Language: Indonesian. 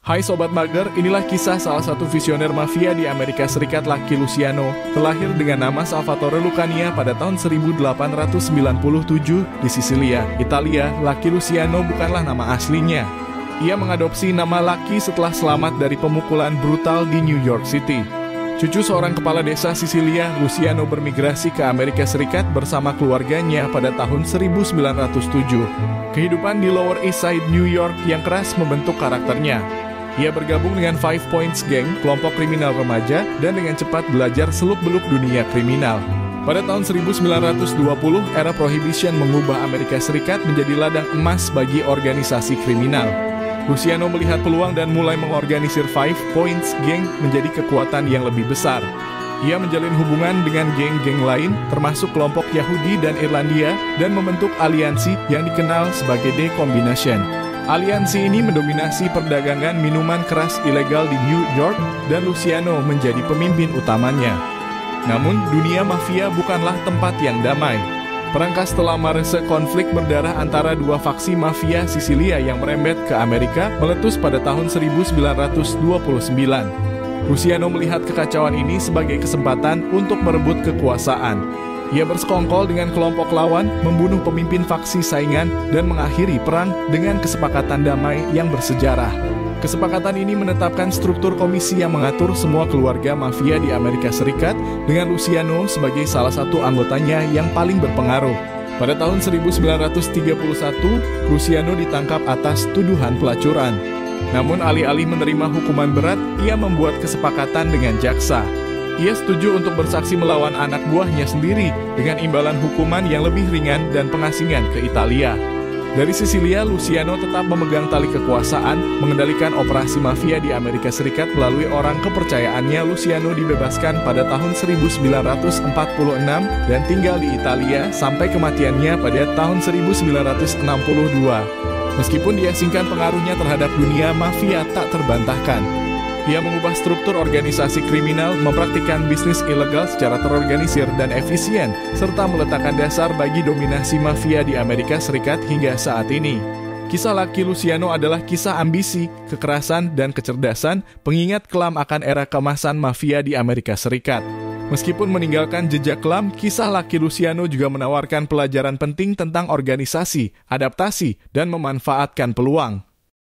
Hai Sobat Mager, inilah kisah salah satu visioner mafia di Amerika Serikat, Lucky Luciano. Terlahir dengan nama Salvatore Lucania pada tahun 1897 di Sisilia, Italia. Lucky Luciano bukanlah nama aslinya. Ia mengadopsi nama Lucky setelah selamat dari pemukulan brutal di New York City. Cucu seorang kepala desa Sisilia, Luciano bermigrasi ke Amerika Serikat bersama keluarganya pada tahun 1907. Kehidupan di Lower East Side, New York yang keras membentuk karakternya. Ia bergabung dengan Five Points Gang, kelompok kriminal remaja, dan dengan cepat belajar seluk-beluk dunia kriminal. Pada tahun 1920, era Prohibition mengubah Amerika Serikat menjadi ladang emas bagi organisasi kriminal. Luciano melihat peluang dan mulai mengorganisir Five Points Gang menjadi kekuatan yang lebih besar. Ia menjalin hubungan dengan geng-geng lain, termasuk kelompok Yahudi dan Irlandia, dan membentuk aliansi yang dikenal sebagai The Combination. Aliansi ini mendominasi perdagangan minuman keras ilegal di New York dan Luciano menjadi pemimpin utamanya. Namun, dunia mafia bukanlah tempat yang damai. Perangkas telah merese konflik berdarah antara dua faksi mafia Sisilia yang merembet ke Amerika meletus pada tahun 1929. Luciano melihat kekacauan ini sebagai kesempatan untuk merebut kekuasaan. Ia bersekongkol dengan kelompok lawan, membunuh pemimpin faksi saingan, dan mengakhiri perang dengan kesepakatan damai yang bersejarah. Kesepakatan ini menetapkan struktur komisi yang mengatur semua keluarga mafia di Amerika Serikat, dengan Luciano sebagai salah satu anggotanya yang paling berpengaruh. Pada tahun 1931, Luciano ditangkap atas tuduhan pelacuran. Namun alih-alih menerima hukuman berat, ia membuat kesepakatan dengan jaksa. Ia setuju untuk bersaksi melawan anak buahnya sendiri dengan imbalan hukuman yang lebih ringan dan pengasingan ke Italia. Dari Sisilia, Luciano tetap memegang tali kekuasaan, mengendalikan operasi mafia di Amerika Serikat melalui orang kepercayaannya. Luciano dibebaskan pada tahun 1946 dan tinggal di Italia sampai kematiannya pada tahun 1962. Meskipun diasingkan, pengaruhnya terhadap dunia mafia tak terbantahkan. Ia mengubah struktur organisasi kriminal, mempraktikkan bisnis ilegal secara terorganisir dan efisien, serta meletakkan dasar bagi dominasi mafia di Amerika Serikat hingga saat ini. Kisah Lucky Luciano adalah kisah ambisi, kekerasan, dan kecerdasan, pengingat kelam akan era keemasan mafia di Amerika Serikat. Meskipun meninggalkan jejak kelam, kisah Lucky Luciano juga menawarkan pelajaran penting tentang organisasi, adaptasi, dan memanfaatkan peluang.